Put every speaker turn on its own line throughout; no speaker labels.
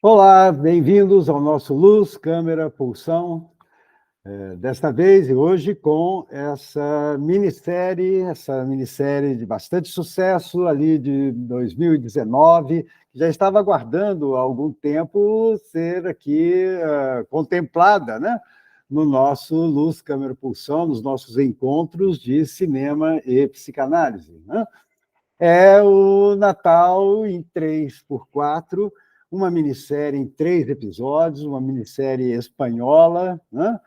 Olá, bem-vindos ao nosso Luz, Câmera, Pulsão. Desta vez e hoje com essa minissérie de bastante sucesso ali de 2019, que já estava aguardando há algum tempo ser aqui contemplada, né? No nosso Luz, Câmera, Pulsão, nos nossos encontros de cinema e psicanálise, né? É o Natal em 3x4, uma minissérie em 3 episódios, uma minissérie espanhola, né?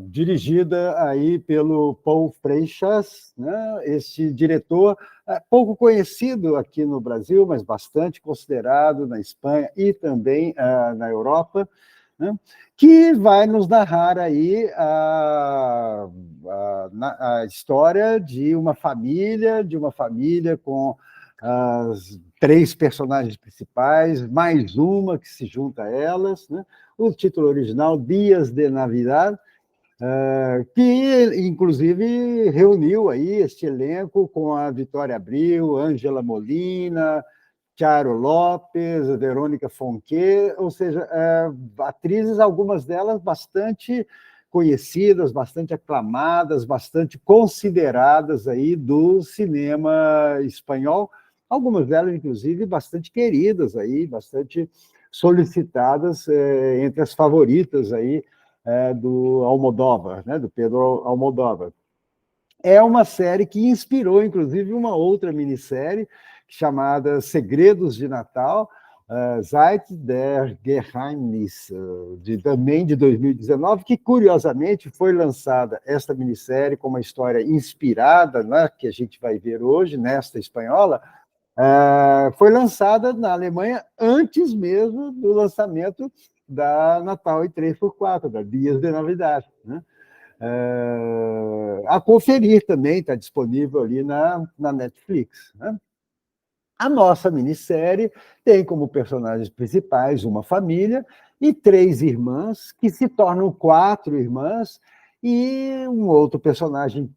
Dirigida aí pelo Paul Freixas, né? Este diretor pouco conhecido aqui no Brasil, mas bastante considerado na Espanha e também na Europa, né? Que vai nos narrar aí a história de uma família com as 3 personagens principais, mais uma que se junta a elas, né? O título original, Dias de Navidad, que, inclusive, reuniu aí este elenco com a Vitória Abril, Ângela Molina, Charo Lopes, Verônica Fonquet, ou seja, atrizes, algumas delas bastante conhecidas, bastante aclamadas, bastante consideradas aí do cinema espanhol, algumas delas, inclusive, bastante queridas aí, bastante solicitadas entre as favoritas aí do Almodóvar, né, do Pedro Almodóvar. É uma série que inspirou, inclusive, uma outra minissérie chamada Segredos de Natal, Zeit der Geheimnisse, também de 2019, que, curiosamente, foi lançada esta minissérie com uma história inspirada, né, que a gente vai ver hoje, nesta espanhola, foi lançada na Alemanha antes mesmo do lançamento da Natal em 3x4, da Dias de Navidad, né? A conferir também, está disponível ali na Netflix, né? A nossa minissérie tem como personagens principais uma família e 3 irmãs, que se tornam 4 irmãs, e um outro personagem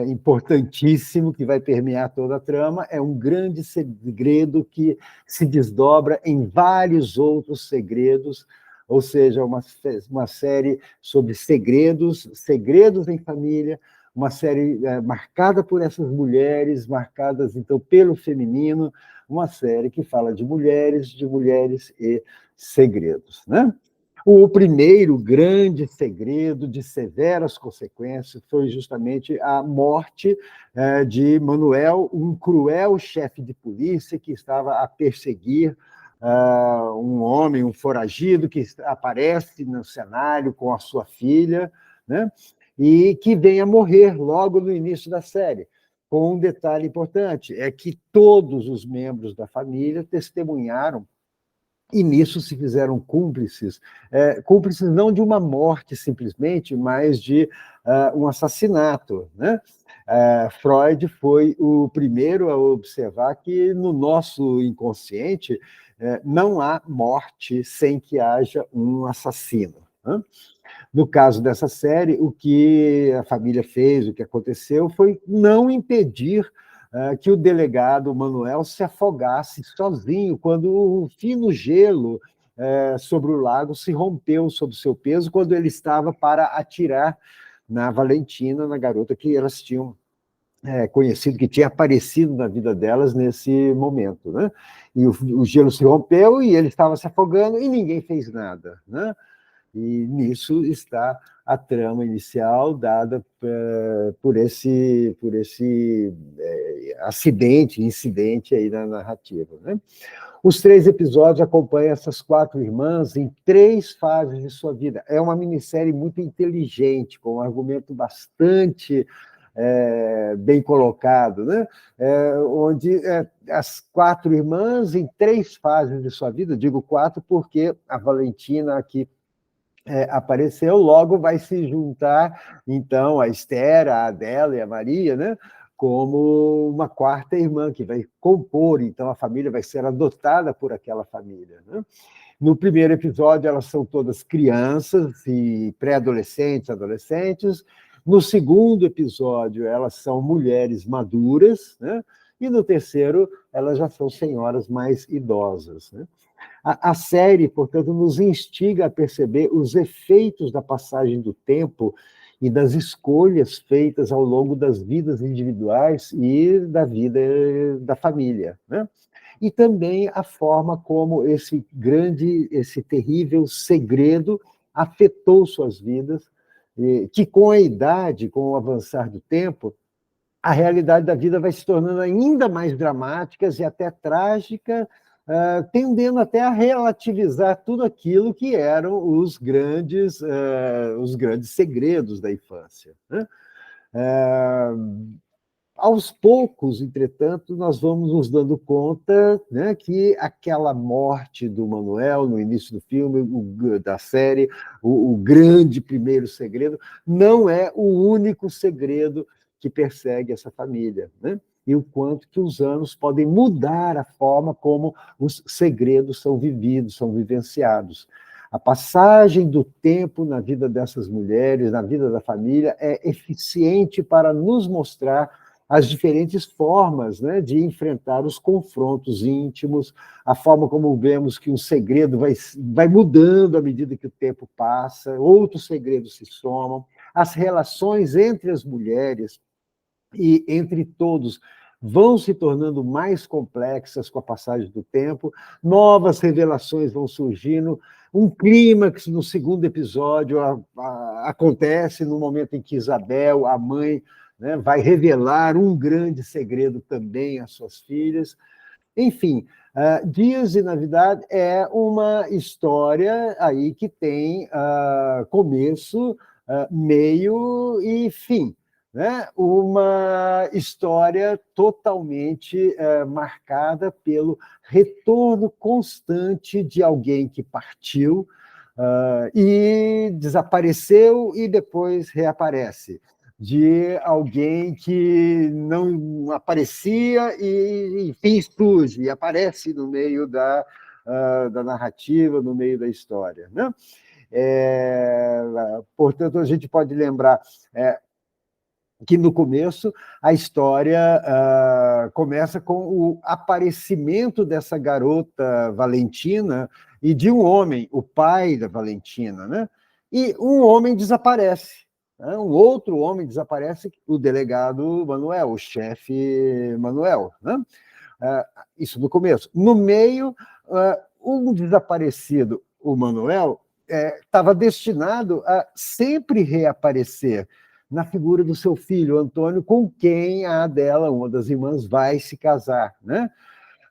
importantíssimo que vai permear toda a trama é um grande segredo que se desdobra em vários outros segredos, ou seja, uma série sobre segredos em família, uma série marcada por essas mulheres, marcadas, então, pelo feminino, uma série que fala de mulheres e segredos, né? O primeiro grande segredo de severas consequências foi justamente a morte de Manuel, um cruel chefe de polícia que estava a perseguir um homem, um foragido, que aparece no cenário com a sua filha, né? E que vem a morrer logo no início da série. Com um detalhe importante, é que todos os membros da família testemunharam e nisso se fizeram cúmplices, cúmplices não de uma morte simplesmente, mas de um assassinato, né? Freud foi o primeiro a observar que no nosso inconsciente não há morte sem que haja um assassino, né? No caso dessa série, o que a família fez, o que aconteceu, foi não impedir que o delegado Manuel se afogasse sozinho quando o fino gelo sobre o lago se rompeu sob seu peso quando ele estava para atirar na Valentina, na garota que elas tinham conhecido, que tinha aparecido na vida delas nesse momento, né? E o gelo se rompeu e ele estava se afogando e ninguém fez nada, né? E nisso está a trama inicial dada por esse incidente aí na narrativa, né? Os 3 episódios acompanham essas 4 irmãs em 3 fases de sua vida. É uma minissérie muito inteligente, com um argumento bastante bem colocado, né? Onde as 4 irmãs em 3 fases de sua vida, digo 4 porque a Valentina aqui apareceu, logo vai se juntar, então, a Esther, a Adela e a Maria, né? Como uma 4ª irmã, que vai compor, então, a família vai ser adotada por aquela família, né? No primeiro episódio, elas são todas crianças e pré-adolescentes, adolescentes. No segundo episódio, elas são mulheres maduras, né? E no terceiro, elas já são senhoras mais idosas, né? A série, portanto, nos instiga a perceber os efeitos da passagem do tempo e das escolhas feitas ao longo das vidas individuais e da vida da família, né? E também a forma como esse terrível segredo afetou suas vidas, que com a idade, com o avançar do tempo, a realidade da vida vai se tornando ainda mais dramática e até trágica, tendendo até a relativizar tudo aquilo que eram os grandes segredos da infância, né? Aos poucos, entretanto, nós vamos nos dando conta, né, que aquela morte do Manuel no início do filme, da série, o grande primeiro segredo, não é o único segredo que persegue essa família, né? E o quanto que os anos podem mudar a forma como os segredos são vividos, são vivenciados. A passagem do tempo na vida dessas mulheres, na vida da família, é eficiente para nos mostrar as diferentes formas, né, de enfrentar os confrontos íntimos, a forma como vemos que um segredo vai mudando à medida que o tempo passa, outros segredos se somam, as relações entre as mulheres e entre todos vão se tornando mais complexas com a passagem do tempo, novas revelações vão surgindo, um clímax no segundo episódio acontece no momento em que Isabel, a mãe, né, vai revelar um grande segredo também às suas filhas. Enfim, Dias de Navidade é uma história aí que tem começo, meio e fim, né? Uma história totalmente marcada pelo retorno constante de alguém que partiu e desapareceu e depois reaparece, de alguém que não aparecia e, enfim, surge, e aparece no meio da narrativa, no meio da história, né? Portanto, a gente pode lembrar que no começo a história começa com o aparecimento dessa garota Valentina e de um homem, o pai da Valentina, né? E um homem desaparece, né? Um outro homem desaparece, o delegado Manuel, o chefe Manuel, né? Isso no começo. No meio, um desaparecido, o Manuel, estava destinado a sempre reaparecer na figura do seu filho, Antônio, com quem a Adela, uma das irmãs, vai se casar, né?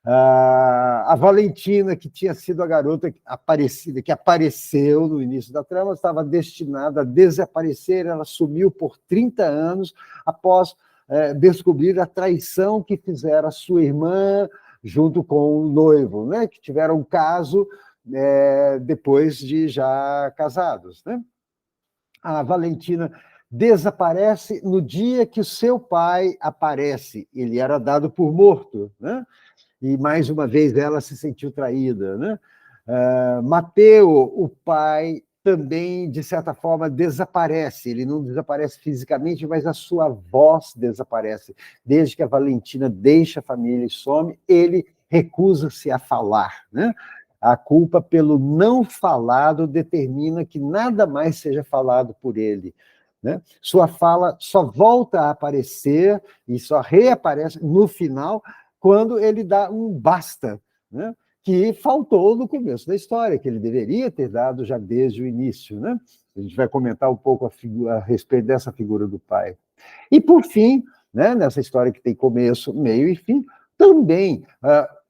A Valentina, que tinha sido a garota aparecida, que apareceu no início da trama, estava destinada a desaparecer, ela sumiu por 30 anos após descobrir a traição que fizera a sua irmã junto com o noivo, né? Que tiveram um caso depois de já casados, né? A Valentina desaparece no dia que o seu pai aparece. Ele era dado por morto, né? E, mais uma vez, ela se sentiu traída, né? Mateu, o pai, também, de certa forma, desaparece. Ele não desaparece fisicamente, mas a sua voz desaparece. Desde que a Valentina deixa a família e some, ele recusa-se a falar, né? A culpa pelo não falado determina que nada mais seja falado por ele, né? Sua fala só volta a aparecer e só reaparece no final quando ele dá um basta, né? Que faltou no começo da história, que ele deveria ter dado já desde o início, né? A gente vai comentar um pouco a respeito dessa figura do pai. E, por fim, né, nessa história que tem começo, meio e fim, também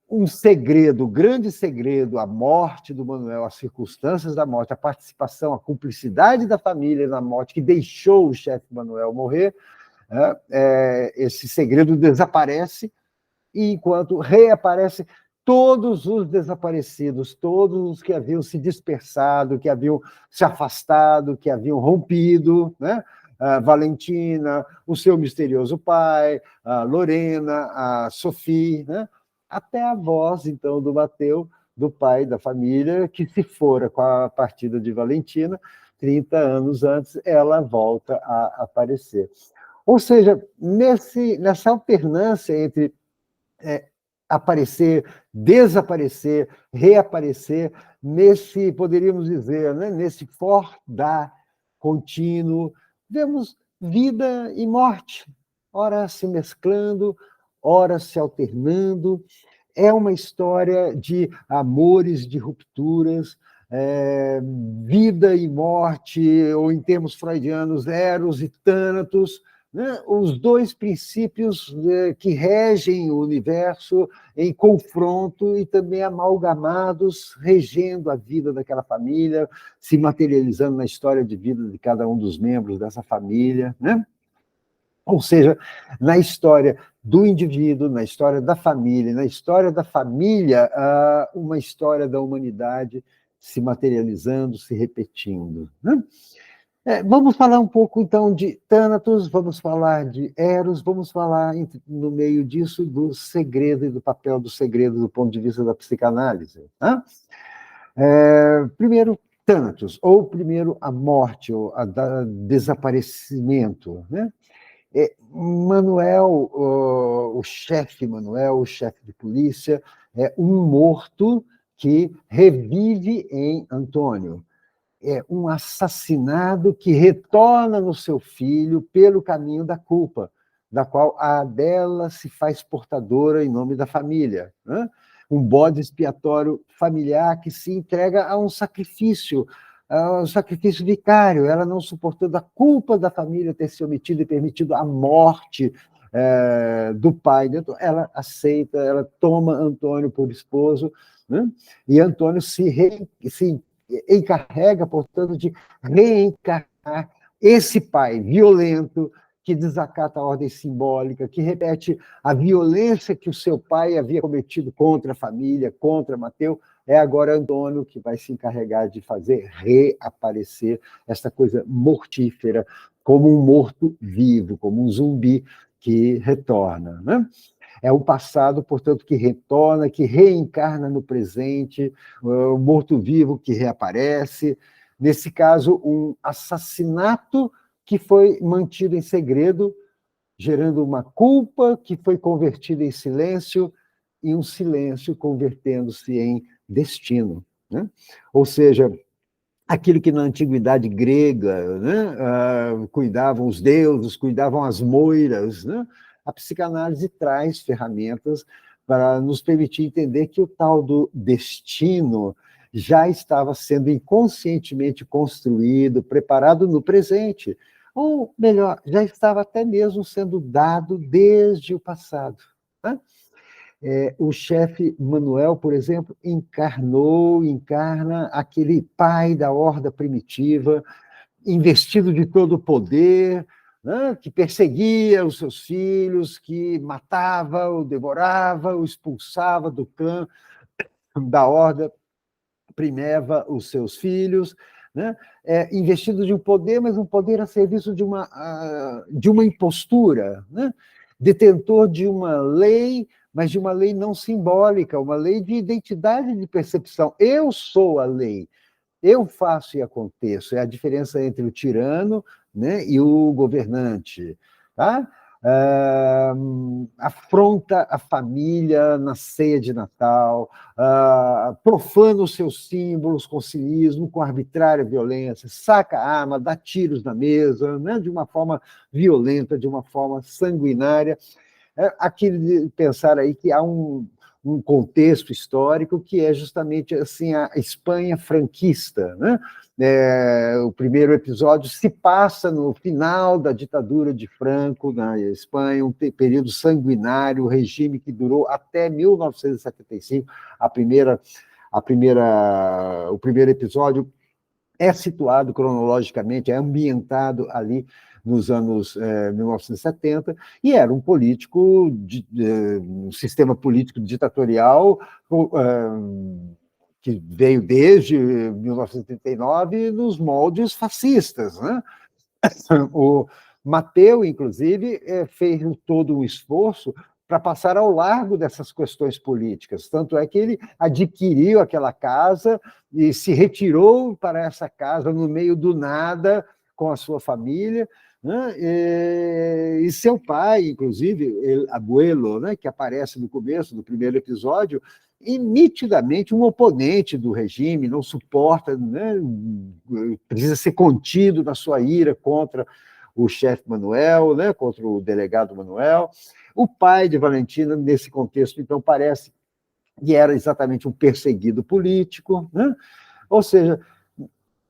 um segredo, grande segredo, a morte do Manuel, as circunstâncias da morte, a participação, a cumplicidade da família na morte, que deixou o chefe Manuel morrer, esse segredo desaparece, e enquanto reaparece todos os desaparecidos, todos os que haviam se dispersado, que haviam se afastado, que haviam rompido, né? A Valentina, o seu misterioso pai, a Lorena, a Sophie, né? Até a voz, então, do Mateu, do pai da família, que se fora com a partida de Valentina, 30 anos antes, ela volta a aparecer. Ou seja, nessa alternância entre aparecer, desaparecer, reaparecer, nesse, poderíamos dizer, né, nesse for-dar contínuo. Vemos vida e morte, ora se mesclando, ora se alternando. É uma história de amores, de rupturas, vida e morte, ou em termos freudianos, Eros e Thanatos, né? Os dois princípios que regem o universo em confronto e também amalgamados, regendo a vida daquela família, se materializando na história de vida de cada um dos membros dessa família, né? Ou seja, na história do indivíduo, na história da família, uma história da humanidade se materializando, se repetindo, né? Vamos falar um pouco, então, de Thanatos, vamos falar de Eros, vamos falar, no meio disso, do segredo e do papel do segredo do ponto de vista da psicanálise. Né? Primeiro, Thanatos, ou primeiro a morte, ou desaparecimento. Né? Manuel, o chefe Manuel, o chefe de polícia, é um morto que revive em Antônio. É um assassinado que retorna no seu filho pelo caminho da culpa, da qual a dela se faz portadora em nome da família. Né? Um bode expiatório familiar que se entrega a um sacrifício vicário, ela não suportando a culpa da família ter se omitido e permitido a morte do pai. Ela aceita, ela toma Antônio por esposo, né? E Antônio se encarrega, portanto, de reencarnar esse pai violento que desacata a ordem simbólica, que repete a violência que o seu pai havia cometido contra a família, contra Mateu. É agora Antônio que vai se encarregar de fazer reaparecer essa coisa mortífera, como um morto-vivo, como um zumbi que retorna, né? É o passado, portanto, que retorna, que reencarna no presente, o morto-vivo que reaparece. Nesse caso, um assassinato que foi mantido em segredo, gerando uma culpa que foi convertida em silêncio, e um silêncio convertendo-se em destino. Né? Ou seja, aquilo que na antiguidade grega, né, cuidavam os deuses, cuidavam as moiras, né? A psicanálise traz ferramentas para nos permitir entender que o tal do destino já estava sendo inconscientemente construído, preparado no presente, ou melhor, já estava até mesmo sendo dado desde o passado. Né? O chefe Manuel, por exemplo, encarna aquele pai da horda primitiva, investido de todo o poder, né, que perseguia os seus filhos, que matava, o devorava, o expulsava do clã, da horda, primeva os seus filhos, né, investido de um poder, mas um poder a serviço de uma impostura, né, detentor de uma lei, mas de uma lei não simbólica, uma lei de identidade de percepção. Eu sou a lei. Eu faço e aconteço. É a diferença entre o tirano, né, e o governante. Tá? Afronta a família na ceia de Natal, profana os seus símbolos com cinismo, com arbitrária violência, saca a arma, dá tiros na mesa, né, de uma forma violenta, de uma forma sanguinária. Aquilo de pensar aí que há um contexto histórico que é justamente assim a Espanha franquista, né? O primeiro episódio se passa no final da ditadura de Franco na Espanha, um período sanguinário, regime que durou até 1975. O primeiro episódio é situado cronologicamente, é ambientado ali nos anos 1970, e era um político, um sistema político ditatorial que veio desde 1939 nos moldes fascistas. Né? O Mateu, inclusive, fez todo um esforço para passar ao largo dessas questões políticas. Tanto é que ele adquiriu aquela casa e se retirou para essa casa no meio do nada com a sua família, né? E seu pai, inclusive, Abuelo, né, que aparece no começo do primeiro episódio, e nitidamente um oponente do regime, não suporta, né, precisa ser contido na sua ira contra o chefe Manuel, né, contra o delegado Manuel. O pai de Valentina, nesse contexto, então, parece que era exatamente um perseguido político, né? Ou seja,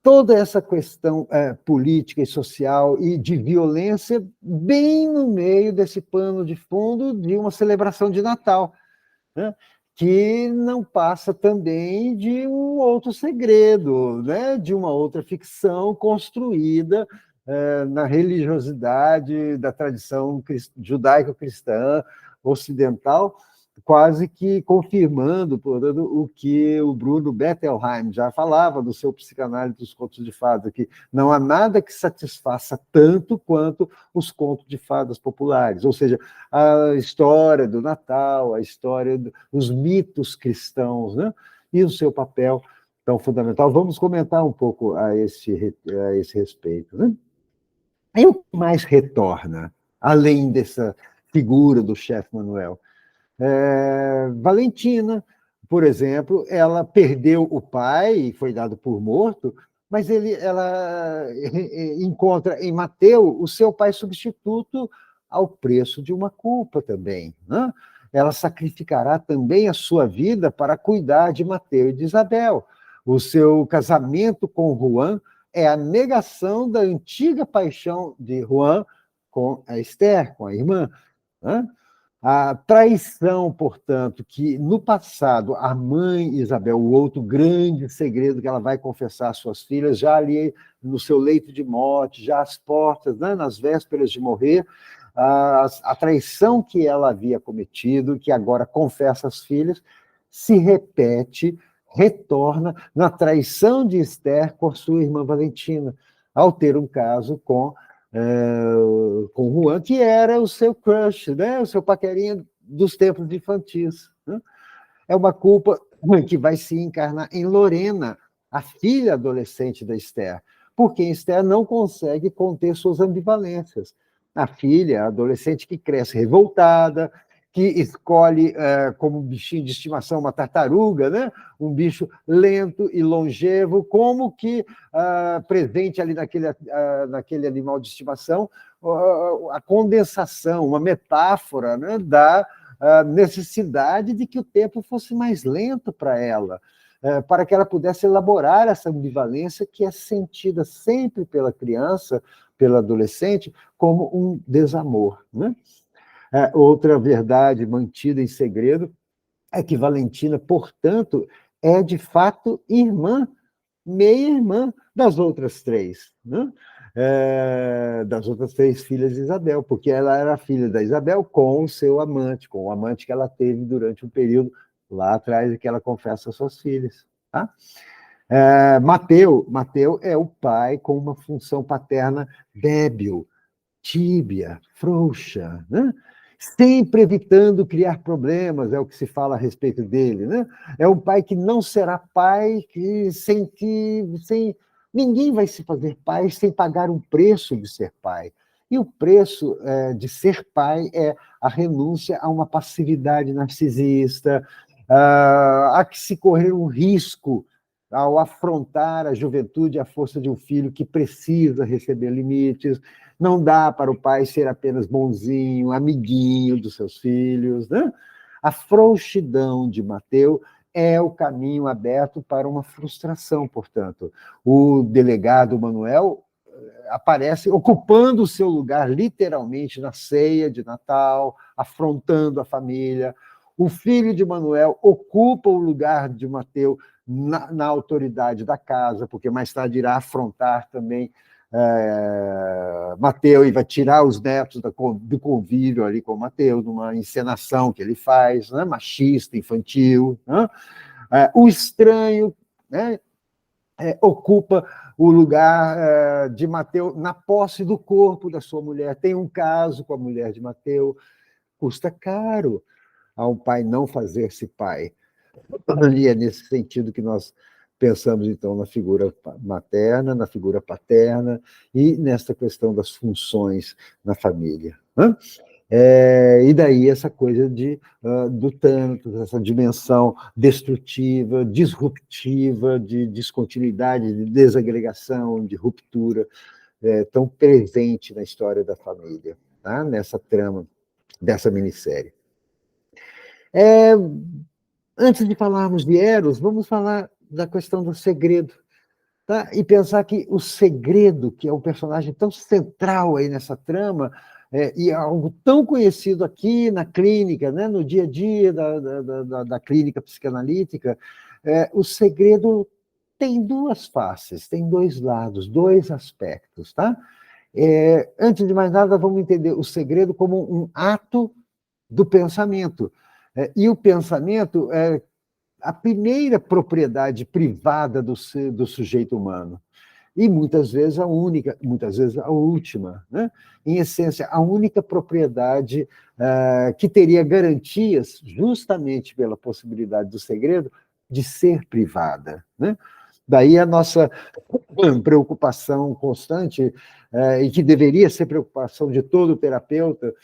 toda essa questão política e social e de violência bem no meio desse pano de fundo de uma celebração de Natal, né? Que não passa também de um outro segredo, né? De uma outra ficção construída na religiosidade da tradição judaico-cristã ocidental, quase que confirmando, portanto, o que o Bruno Bettelheim já falava no seu Psicanálise dos Contos de Fadas, que não há nada que satisfaça tanto quanto os contos de fadas populares, ou seja, a história do Natal, a história dos mitos cristãos, né? E o seu papel tão fundamental. Vamos comentar um pouco a esse respeito. Né? E o que mais retorna, além dessa figura do chefe Manuel? Valentina, por exemplo, ela perdeu o pai e foi dado por morto, mas ela encontra em Mateu o seu pai substituto ao preço de uma culpa também. Né? Ela sacrificará também a sua vida para cuidar de Mateu e de Isabel. O seu casamento com Juan é a negação da antiga paixão de Juan com a Esther, com a irmã. Né? A traição, portanto, que no passado a mãe Isabel, o outro grande segredo que ela vai confessar às suas filhas, já ali no seu leito de morte, já às portas, né, nas vésperas de morrer, a traição que ela havia cometido, que agora confessa às filhas, se repete, retorna na traição de Esther com sua irmã Valentina, ao ter um caso com Juan, que era o seu crush, né? O seu paquerinha dos tempos infantis. Né? É uma culpa que vai se encarnar em Lorena, a filha adolescente da Esther, porque Esther não consegue conter suas ambivalências. A filha, a adolescente que cresce revoltada, que escolhe como bichinho de estimação uma tartaruga, né? Um bicho lento e longevo, como que presente ali naquele animal de estimação, a condensação, uma metáfora, né, da necessidade de que o tempo fosse mais lento para ela, para que ela pudesse elaborar essa ambivalência que é sentida sempre pela criança, pela adolescente, como um desamor. Né? Outra verdade mantida em segredo é que Valentina, portanto, é de fato irmã, meia-irmã das outras três, né? Das outras três filhas de Isabel, porque ela era filha da Isabel com o seu amante, com o amante que ela teve durante um período lá atrás, e que ela confessa às suas filhas. Tá? Mateu é o pai com uma função paterna débil, tíbia, frouxa, né? Sempre evitando criar problemas, é o que se fala a respeito dele. Né? É um pai que não será pai sem ninguém vai se fazer pai sem pagar um preço de ser pai. E o preço de ser pai é a renúncia a uma passividade narcisista, a que se correr um risco ao afrontar a juventude e a força de um filho que precisa receber limites. Não dá para o pai ser apenas bonzinho, amiguinho dos seus filhos. Né? A frouxidão de Mateu é o caminho aberto para uma frustração, portanto. O delegado Manuel aparece ocupando o seu lugar literalmente na ceia de Natal, afrontando a família. O filho de Manuel ocupa o lugar de Mateu na autoridade da casa, porque mais tarde irá afrontar também Mateu e vai tirar os netos do convívio ali com Mateu, numa encenação que ele faz, né, machista, infantil. Né? O estranho, né, ocupa o lugar de Mateu na posse do corpo da sua mulher. Tem um caso com a mulher de Mateu, custa caro a um pai não fazer-se pai. E é nesse sentido que nós Pensamos, então, na figura materna, na figura paterna e nessa questão das funções na família. E daí essa coisa do Thanatos, essa dimensão destrutiva, disruptiva, de descontinuidade, de desagregação, de ruptura, tão presente na história da família, tá? Nessa trama dessa minissérie. Antes de falarmos de Eros, vamos falar da questão do segredo, tá? E pensar que o segredo, que é um personagem tão central aí nessa trama, e é algo tão conhecido aqui na clínica, né, no dia a dia da clínica psicanalítica, o segredo tem duas faces, tem dois lados, dois aspectos, tá? Antes de mais nada, vamos entender o segredo como um ato do pensamento. E o pensamento é a primeira propriedade privada do sujeito humano. E muitas vezes a única, muitas vezes a última. Né? Em essência, a única propriedade que teria garantias, justamente pela possibilidade do segredo, de ser privada. Né? Daí a nossa preocupação constante, e que deveria ser preocupação de todo terapeuta,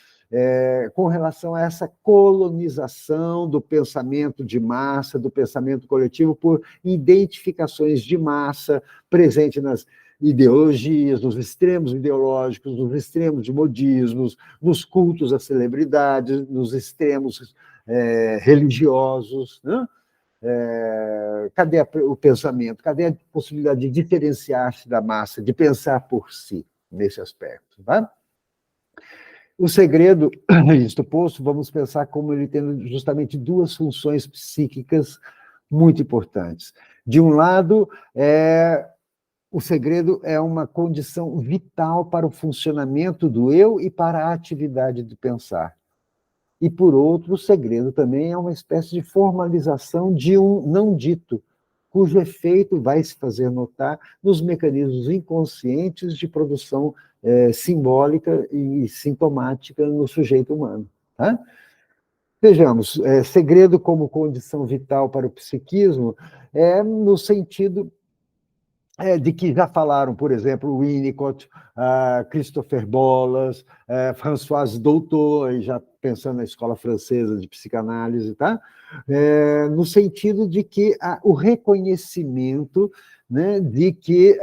com relação a essa colonização do pensamento de massa, do pensamento coletivo, por identificações de massa presente nas ideologias, nos extremos ideológicos, nos extremos de modismos, nos cultos às celebridades, nos extremos religiosos. Né? Cadê o pensamento? Cadê a possibilidade de diferenciar-se da massa, de pensar por si, nesse aspecto? Tá? O segredo, isto posto, vamos pensar como ele tem justamente duas funções psíquicas muito importantes. De um lado, o segredo é uma condição vital para o funcionamento do eu e para a atividade de pensar. E, por outro, o segredo também é uma espécie de formalização de um não dito, cujo efeito vai se fazer notar nos mecanismos inconscientes de produção simbólica e sintomática no sujeito humano. Tá? Vejamos, segredo como condição vital para o psiquismo no sentido de que já falaram, por exemplo, Winnicott, Christopher Bollas, Françoise Doutor, já pensando na escola francesa de psicanálise, tá? No sentido de que o reconhecimento, né, de que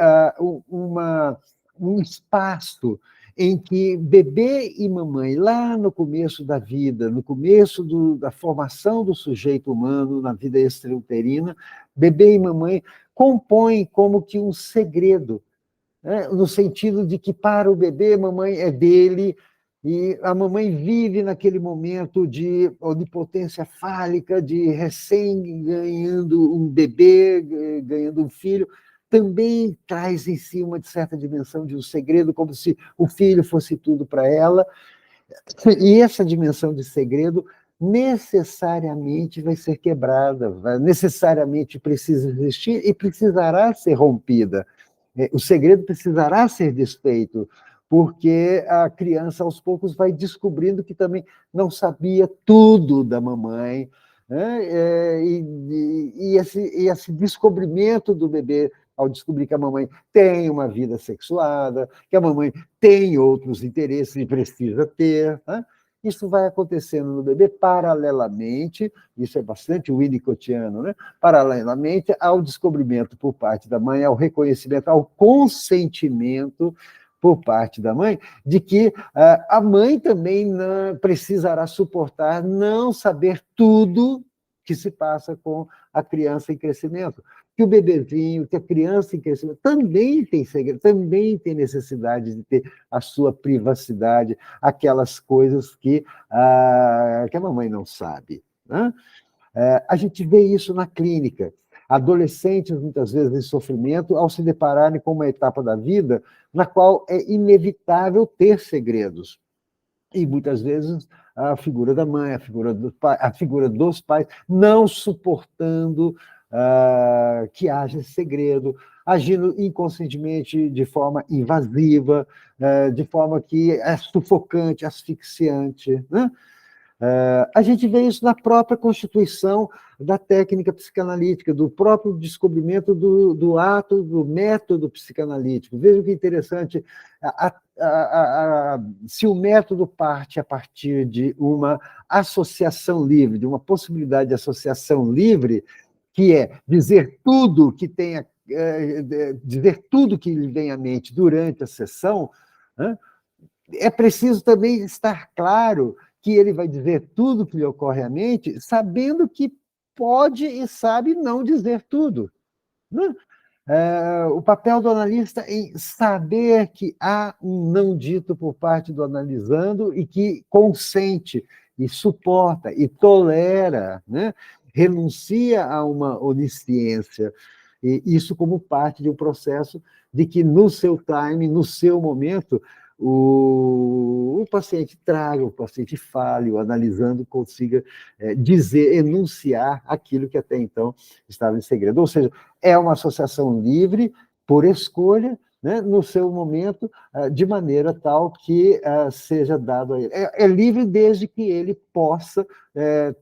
um espaço em que bebê e mamãe, lá no começo da vida, no começo da formação do sujeito humano na vida extrauterina, bebê e mamãe compõem como que um segredo, né? No sentido de que para o bebê, a mamãe é dele, e a mamãe vive naquele momento de onipotência fálica, de recém ganhando um bebê, ganhando um filho, também traz em si uma certa dimensão de um segredo, como se o filho fosse tudo para ela. E essa dimensão de segredo necessariamente vai ser quebrada, necessariamente precisa existir e precisará ser rompida. O segredo precisará ser desfeito, porque a criança, aos poucos, vai descobrindo que também não sabia tudo da mamãe, né? E esse descobrimento do bebê, ao descobrir que a mamãe tem uma vida sexuada, que a mamãe tem outros interesses e precisa ter, né? Isso vai acontecendo no bebê paralelamente, isso é bastante winnicottiano, né? Paralelamente ao descobrimento por parte da mãe, ao reconhecimento, ao consentimento por parte da mãe, de que a mãe também não precisará suportar não saber tudo que se passa com a criança em crescimento. Que o bebezinho, que a criança em crescimento também tem segredo, também tem necessidade de ter a sua privacidade, aquelas coisas que a mamãe não sabe. Né? A gente vê isso na clínica. Adolescentes, muitas vezes, em sofrimento, ao se depararem com uma etapa da vida na qual é inevitável ter segredos. E, muitas vezes, a figura da mãe, a figura dos pais, não suportando que haja esse segredo, agindo inconscientemente de forma invasiva, de forma que é sufocante, asfixiante, né? A gente vê isso na própria constituição da técnica psicanalítica, do próprio descobrimento do ato, do método psicanalítico. Veja que interessante, se o método parte a partir de uma associação livre, de uma possibilidade de associação livre, que é dizer tudo que tenha, dizer tudo que lhe vem à mente durante a sessão, né? É preciso também estar claro que ele vai dizer tudo que lhe ocorre à mente, sabendo que pode e sabe não dizer tudo, né? O papel do analista em saber que há um não dito por parte do analisando e que consente, e suporta, e tolera, né? Renuncia a uma onisciência, e isso como parte de um processo de que no seu time, no seu momento, o paciente traga, o paciente fale, o analisando consiga dizer, enunciar aquilo que até então estava em segredo. Ou seja, é uma associação livre, por escolha, né, no seu momento, de maneira tal que seja dado a ele. É livre desde que ele possa,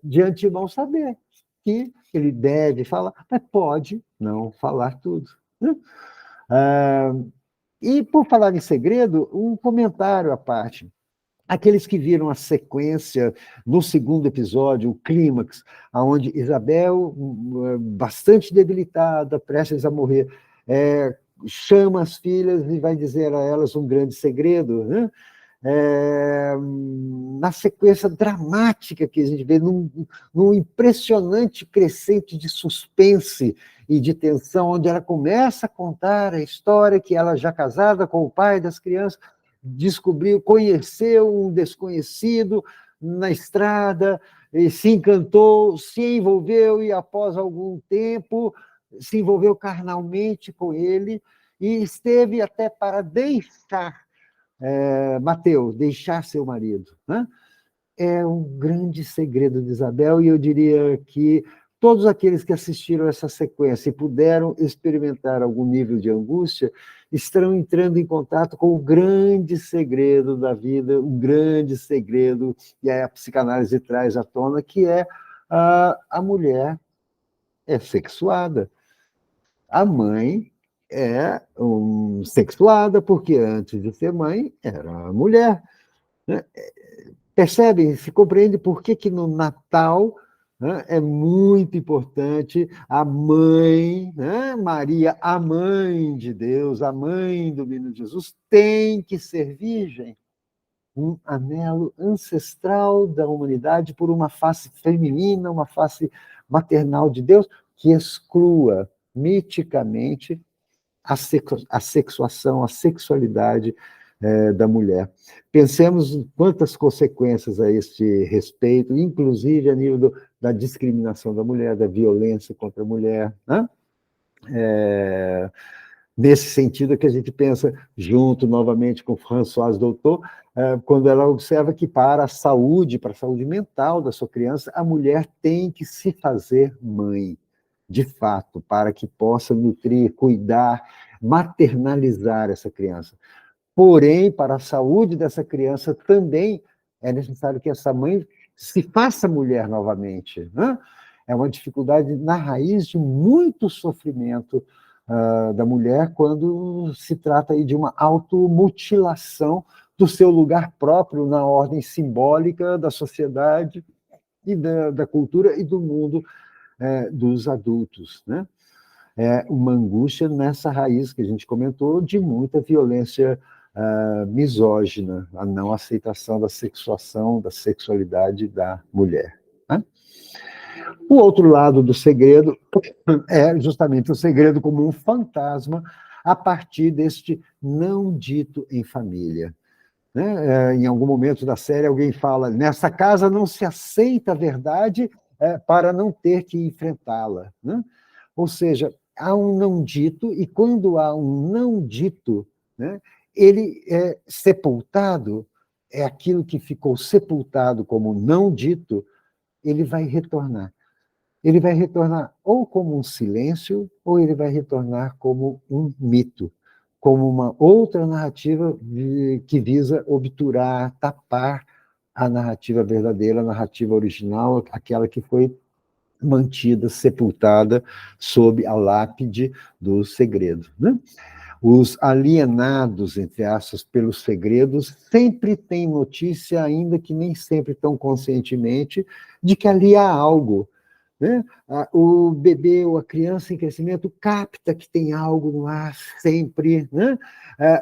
de antemão, saber que ele deve falar, mas pode não falar tudo, né? E, por falar em segredo, um comentário à parte. Aqueles que viram a sequência no segundo episódio, o clímax, onde Isabel, bastante debilitada, prestes a morrer, chama as filhas e vai dizer a elas um grande segredo, né? Na sequência dramática que a gente vê, num impressionante crescente de suspense e de tensão, onde ela começa a contar a história que ela, já casada com o pai das crianças, descobriu, conheceu um desconhecido na estrada, e se encantou, se envolveu e, após algum tempo, se envolveu carnalmente com ele e esteve até para deixar Mateus, deixar seu marido, né? É um grande segredo de Isabel, e eu diria que todos aqueles que assistiram essa sequência e puderam experimentar algum nível de angústia estarão entrando em contato com o grande segredo da vida, o grande segredo que a psicanálise traz à tona, que é a mulher é sexuada. A mãe é sexuada, porque antes de ser mãe era mulher, né? Percebe, se compreende por que no Natal, né, é muito importante a mãe, né, Maria, a mãe de Deus, a mãe do menino Jesus, tem que ser virgem, um anelo ancestral da humanidade por uma face feminina, uma face maternal de Deus, que exclua miticamente a sexuação, a sexualidade da mulher. Pensemos em quantas consequências a este respeito, inclusive a nível da discriminação da mulher, da violência contra a mulher, né? Nesse sentido que a gente pensa, junto novamente com Françoise Doutor, quando ela observa que para a saúde mental da sua criança, a mulher tem que se fazer mãe, de fato, para que possa nutrir, cuidar, maternalizar essa criança. Porém, para a saúde dessa criança também é necessário que essa mãe se faça mulher novamente, né? É uma dificuldade na raiz de muito sofrimento da mulher quando se trata aí de uma automutilação do seu lugar próprio na ordem simbólica da sociedade e da cultura e do mundo dos adultos, né? É uma angústia nessa raiz que a gente comentou de muita violência misógina, a não aceitação da sexuação, da sexualidade da mulher, né? O outro lado do segredo é justamente o segredo como um fantasma a partir deste não dito em família, né? Em algum momento da série alguém fala, nessa casa não se aceita a verdade para não ter que enfrentá-la, né? Ou seja, há um não dito, e quando há um não dito, né, ele é sepultado, é aquilo que ficou sepultado como não dito, ele vai retornar. Ele vai retornar ou como um silêncio, ou ele vai retornar como um mito, como uma outra narrativa que visa obturar, tapar a narrativa verdadeira, a narrativa original, aquela que foi mantida, sepultada sob a lápide do segredo, né? Os alienados, entre aspas, pelos segredos, sempre têm notícia, ainda que nem sempre tão conscientemente, de que ali há algo, né? O bebê ou a criança em crescimento capta que tem algo no ar sempre, né?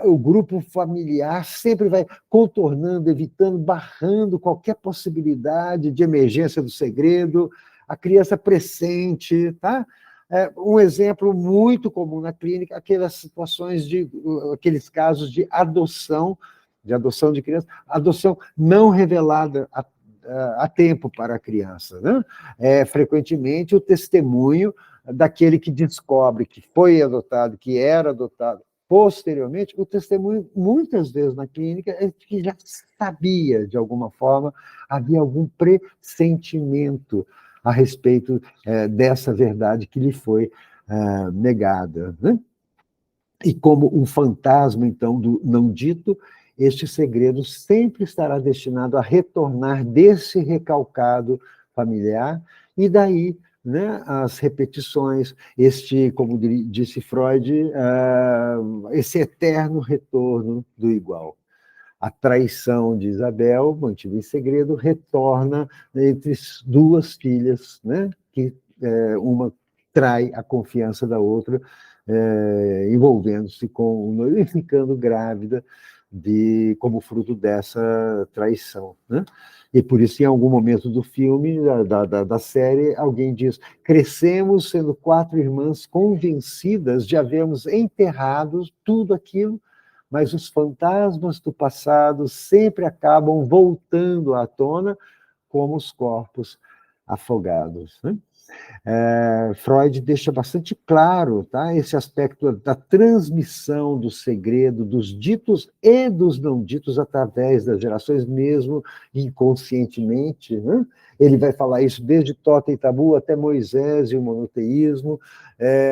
O grupo familiar sempre vai contornando, evitando, barrando qualquer possibilidade de emergência do segredo. A criança pressente, tá? Um exemplo muito comum na clínica, aquelas situações aqueles casos de adoção de criança, adoção não revelada a tempo para a criança, né? Frequentemente o testemunho daquele que descobre que foi adotado, que era adotado, posteriormente, o testemunho, muitas vezes na clínica, é que já sabia, de alguma forma, havia algum pressentimento a respeito dessa verdade que lhe foi negada, né? E como um fantasma, então, do não dito, este segredo sempre estará destinado a retornar desse recalcado familiar, e daí, né, as repetições, como disse Freud, esse eterno retorno do igual. A traição de Isabel, mantida em segredo, retorna entre duas filhas, né, que uma trai a confiança da outra, envolvendo-se com o noivo e ficando grávida como fruto dessa traição, né? E por isso, em algum momento do filme, da série, alguém diz: crescemos sendo 4 irmãs convencidas de havermos enterrado tudo aquilo, mas os fantasmas do passado sempre acabam voltando à tona como os corpos afogados, né? Freud deixa bastante claro, tá, esse aspecto da transmissão do segredo, dos ditos e dos não ditos através das gerações, mesmo inconscientemente, né? Ele vai falar isso desde Totem e Tabu até Moisés e o monoteísmo.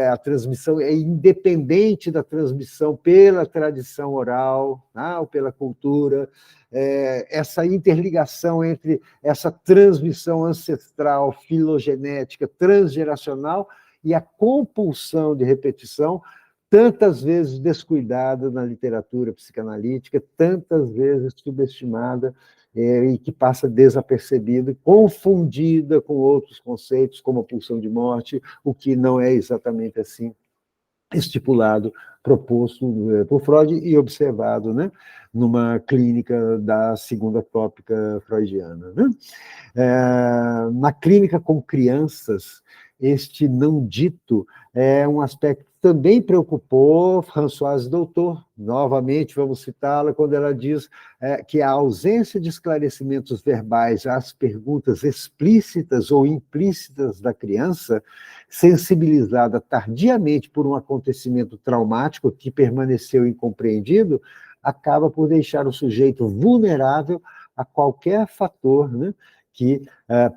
A transmissão é independente da transmissão pela tradição oral, tá, ou pela cultura. Essa interligação entre essa transmissão ancestral, filogenética, transgeracional e a compulsão de repetição, tantas vezes descuidada na literatura psicanalítica, tantas vezes subestimada e que passa desapercebida, confundida com outros conceitos, como a pulsão de morte, o que não é exatamente assim estipulado, proposto por Freud e observado, né, numa clínica da segunda tópica freudiana, né? Na clínica com crianças, este não dito é um aspecto que também preocupou Françoise Doutor. Novamente, vamos citá-la quando ela diz que a ausência de esclarecimentos verbais às perguntas explícitas ou implícitas da criança, sensibilizada tardiamente por um acontecimento traumático que permaneceu incompreendido, acaba por deixar o sujeito vulnerável a qualquer fator, né, que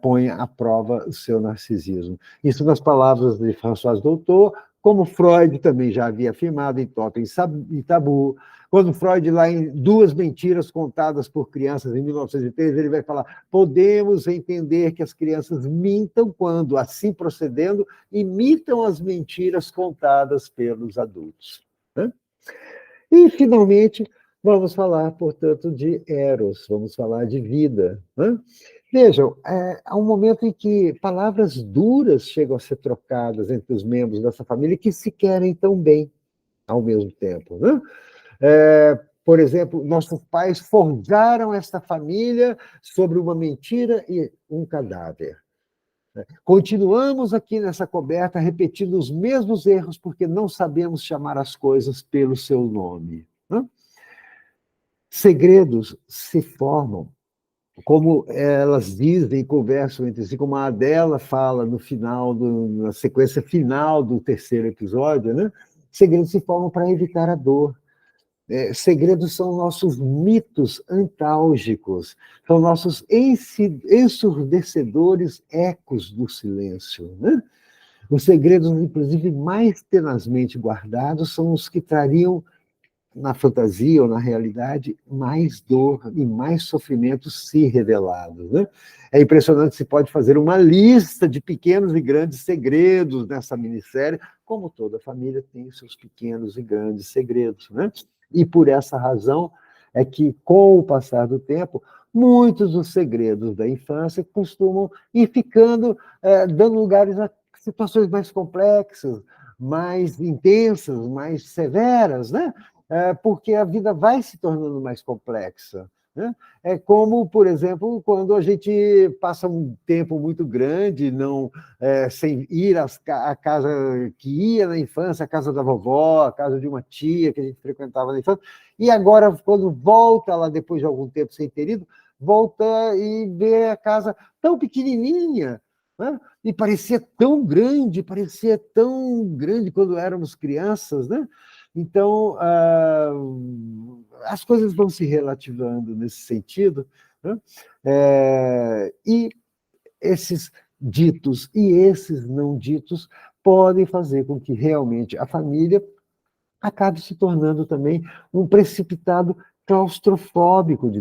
põe à prova o seu narcisismo. Isso nas palavras de Françoise Doutor, como Freud também já havia afirmado em Totem e Tabu. Quando Freud, lá em Duas Mentiras Contadas por Crianças, em 1913, ele vai falar: podemos entender que as crianças mintam quando, assim procedendo, imitam as mentiras contadas pelos adultos, né? E, finalmente, vamos falar, portanto, de Eros, vamos falar de vida, né? Vejam, há um momento em que palavras duras chegam a ser trocadas entre os membros dessa família que se querem tão bem ao mesmo tempo, né? Por exemplo, nossos pais forjaram esta família sobre uma mentira e um cadáver. Continuamos aqui nessa coberta repetindo os mesmos erros porque não sabemos chamar as coisas pelo seu nome, né? Segredos se formam, como elas dizem, conversam entre si, como a Adela fala no final, na sequência final do terceiro episódio, né? Segredos se formam para evitar a dor. Segredos são nossos mitos antálgicos, são nossos ensurdecedores ecos do silêncio, né? Os segredos, inclusive, mais tenazmente guardados são os que trariam na fantasia ou na realidade, mais dor e mais sofrimento se revelados, né? É impressionante, se pode fazer uma lista de pequenos e grandes segredos nessa minissérie, como toda família tem seus pequenos e grandes segredos, né? E por essa razão é que, com o passar do tempo, muitos dos segredos da infância costumam ir ficando, dando lugares a situações mais complexas, mais intensas, mais severas, né? Porque a vida vai se tornando mais complexa, né? É como, por exemplo, quando a gente passa um tempo muito grande sem ir à casa que ia na infância, a casa da vovó, a casa de uma tia que a gente frequentava na infância, e agora, quando volta lá depois de algum tempo sem ter ido, volta e vê a casa tão pequenininha, né? E parecia tão grande quando éramos crianças, né? Então, as coisas vão se relativando nesse sentido, né? E esses ditos e esses não ditos podem fazer com que realmente a família acabe se tornando também um precipitado claustrofóbico de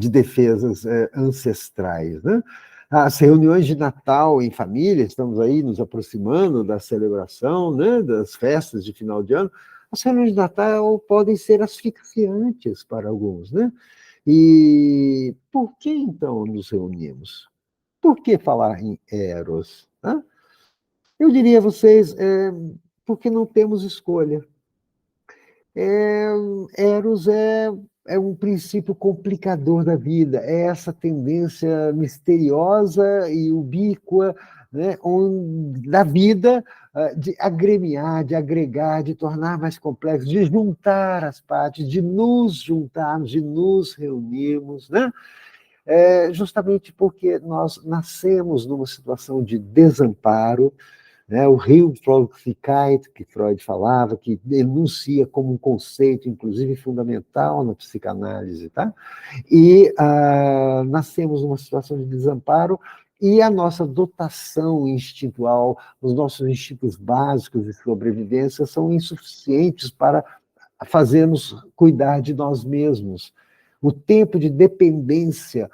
defesas ancestrais, né? As reuniões de Natal em família, estamos aí nos aproximando da celebração, né, das festas de final de ano, as reuniões de Natal podem ser asfixiantes para alguns, né? E por que então nos reunimos? Por que falar em Eros, né? Eu diria a vocês, porque não temos escolha. É, Eros é um princípio complicador da vida, é essa tendência misteriosa e ubíqua, né, da vida, de agremiar, de agregar, de tornar mais complexo, de juntar as partes, de nos juntarmos, de nos reunirmos, né? Justamente porque nós nascemos numa situação de desamparo, né? O Hilflosigkeit, que Freud falava, que denuncia como um conceito, inclusive fundamental na psicanálise, tá? E nascemos numa situação de desamparo e a nossa dotação instintual, os nossos instintos básicos de sobrevivência são insuficientes para fazermos cuidar de nós mesmos. O tempo de dependência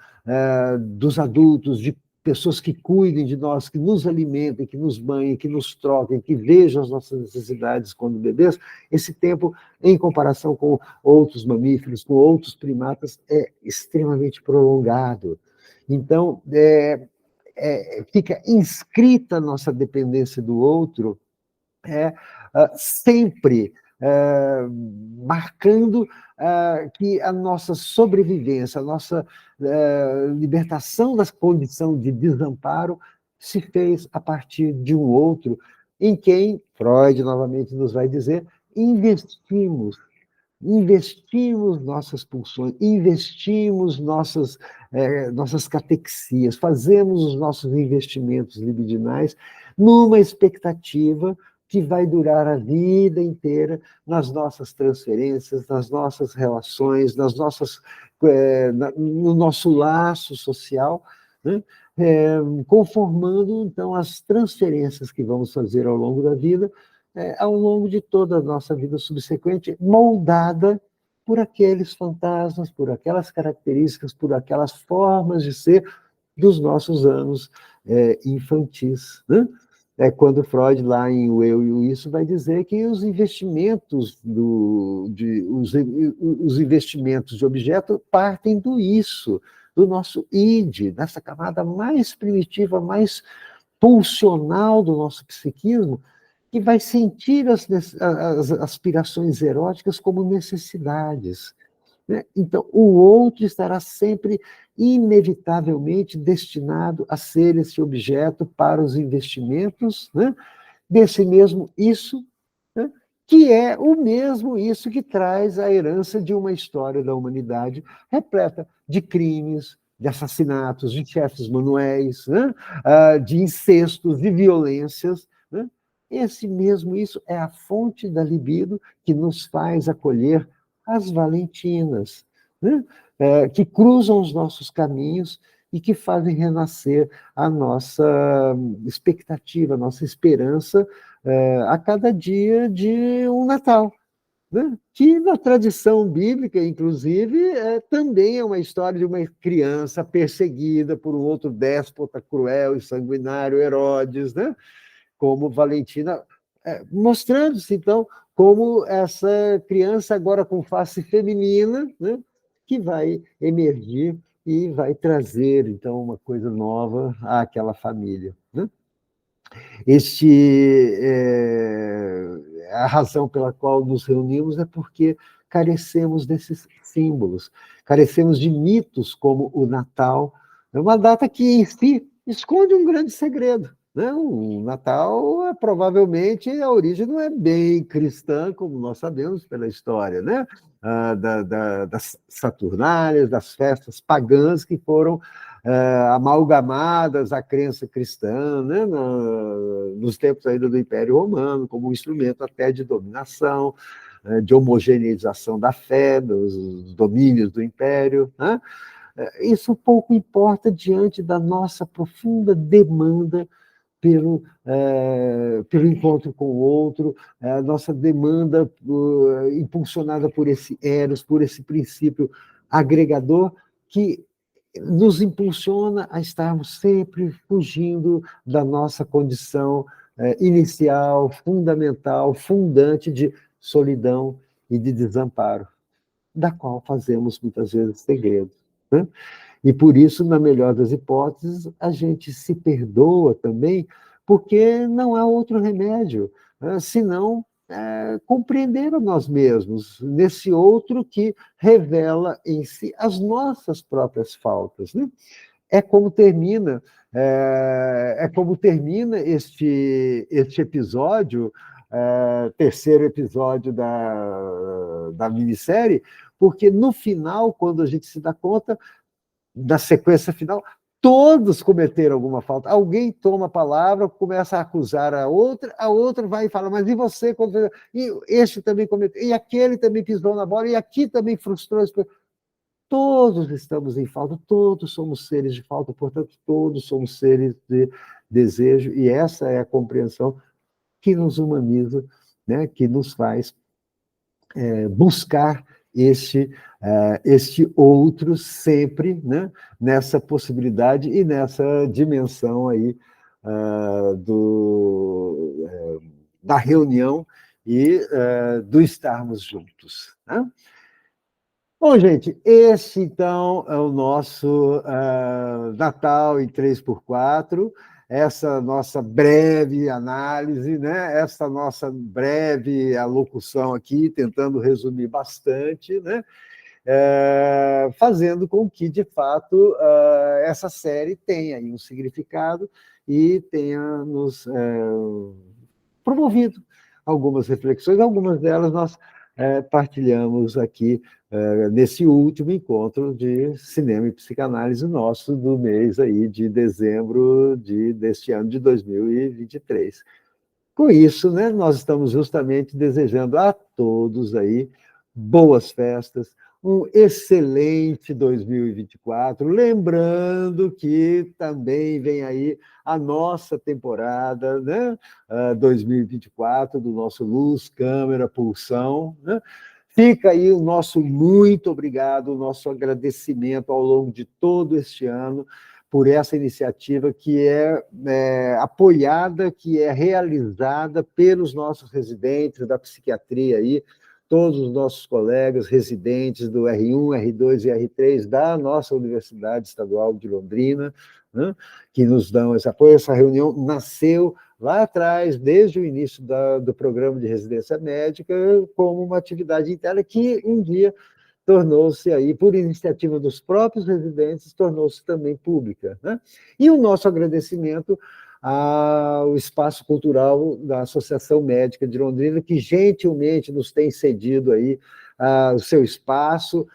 dos adultos, de pessoas que cuidem de nós, que nos alimentem, que nos banhem, que nos troquem, que vejam as nossas necessidades quando bebês, esse tempo, em comparação com outros mamíferos, com outros primatas, é extremamente prolongado. Então, fica inscrita a nossa dependência do outro, sempre marcando que a nossa sobrevivência, a nossa libertação da condição de desamparo se fez a partir de um outro, em quem, Freud novamente nos vai dizer, investimos nossas pulsões, investimos nossas catexias, fazemos os nossos investimentos libidinais numa expectativa que vai durar a vida inteira nas nossas transferências, nas nossas relações, no nosso laço social, né? Conformando, então, as transferências que vamos fazer ao longo da vida, ao longo de toda a nossa vida subsequente, moldada por aqueles fantasmas, por aquelas características, por aquelas formas de ser dos nossos anos infantis, né? É quando Freud, lá em O Eu e o Isso, vai dizer que os investimentos os investimentos de objeto partem do isso, do nosso id, dessa camada mais primitiva, mais pulsional do nosso psiquismo, que vai sentir as aspirações eróticas como necessidades, né? Então, o outro estará sempre, inevitavelmente, destinado a ser esse objeto para os investimentos, né, desse mesmo isso, né, que é o mesmo isso que traz a herança de uma história da humanidade repleta de crimes, de assassinatos, de chefes manuéis, né, de incestos, de violências, né? Esse mesmo isso é a fonte da libido que nos faz acolher as valentinas, né? Que cruzam os nossos caminhos e que fazem renascer a nossa expectativa, a nossa esperança a cada dia de um Natal, né? Que na tradição bíblica, inclusive, também é uma história de uma criança perseguida por um outro déspota cruel e sanguinário, Herodes, né? Como Valentina, mostrando-se, então, como essa criança agora com face feminina, né? Que vai emergir e vai trazer, então, uma coisa nova àquela família, né? A razão pela qual nos reunimos é porque carecemos desses símbolos, carecemos de mitos como o Natal. É uma data que, em si, esconde um grande segredo. Né? O Natal, provavelmente, a origem não é bem cristã, como nós sabemos pela história, né? Das Saturnálias, das festas pagãs que foram amalgamadas à crença cristã, né, nos tempos ainda do Império Romano, como um instrumento até de dominação, de homogeneização da fé, dos domínios do Império. Né? Isso pouco importa diante da nossa profunda demanda pelo encontro com o outro, a nossa demanda impulsionada por esse eros, por esse princípio agregador que nos impulsiona a estarmos sempre fugindo da nossa condição inicial, fundamental, fundante de solidão e de desamparo, da qual fazemos muitas vezes segredo. Né? E por isso, na melhor das hipóteses, a gente se perdoa também, porque não há outro remédio, senão compreender a nós mesmos, nesse outro que revela em si as nossas próprias faltas. Né? É como termina, este episódio, terceiro episódio da minissérie, porque no final, quando a gente se dá conta, da sequência final, todos cometeram alguma falta. Alguém toma a palavra, começa a acusar a outra vai e fala, mas e você? E este também cometeu, e aquele também pisou na bola, e aqui também frustrou. Todos estamos em falta, todos somos seres de falta, portanto, todos somos seres de desejo, e essa é a compreensão que nos humaniza, né? Que nos faz buscar este outro sempre, né, nessa possibilidade e nessa dimensão aí da reunião e do estarmos juntos. Né? Bom, gente, esse então é o nosso Natal em 3x4, essa nossa breve análise, né? Essa nossa breve alocução aqui, tentando resumir bastante, né? Fazendo com que, de fato, essa série tenha aí um significado e tenha nos promovido algumas reflexões, algumas delas nós partilhamos aqui nesse último encontro de cinema e psicanálise nosso do mês aí de dezembro deste ano de 2023. Com isso, né, nós estamos justamente desejando a todos aí boas festas, um excelente 2024, lembrando que também vem aí a nossa temporada, né, 2024, do nosso Luz, Câmera, Pulsão, né? Fica aí o nosso muito obrigado, o nosso agradecimento ao longo de todo este ano, por essa iniciativa que é apoiada, que é realizada pelos nossos residentes da psiquiatria aí, todos os nossos colegas residentes do R1, R2 e R3 da nossa Universidade Estadual de Londrina, né, que nos dão esse apoio. Essa reunião nasceu lá atrás, desde o início do programa de residência médica, como uma atividade interna que um dia tornou-se aí, por iniciativa dos próprios residentes, tornou-se também pública. Né? E o nosso agradecimento ao Espaço Cultural da Associação Médica de Londrina, que gentilmente nos tem cedido aí o seu espaço,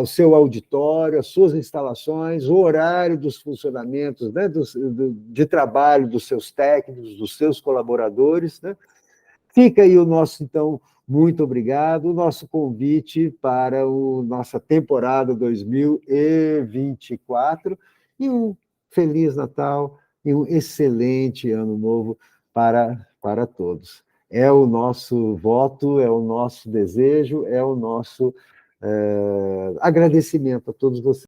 o seu auditório, as suas instalações, o horário dos funcionamentos, né, de trabalho dos seus técnicos, dos seus colaboradores, né? Fica aí o nosso, então, muito obrigado, o nosso convite para a nossa temporada 2024 e um Feliz Natal e um excelente Ano Novo para todos. É o nosso voto, é o nosso desejo, é o nosso agradecimento a todos vocês.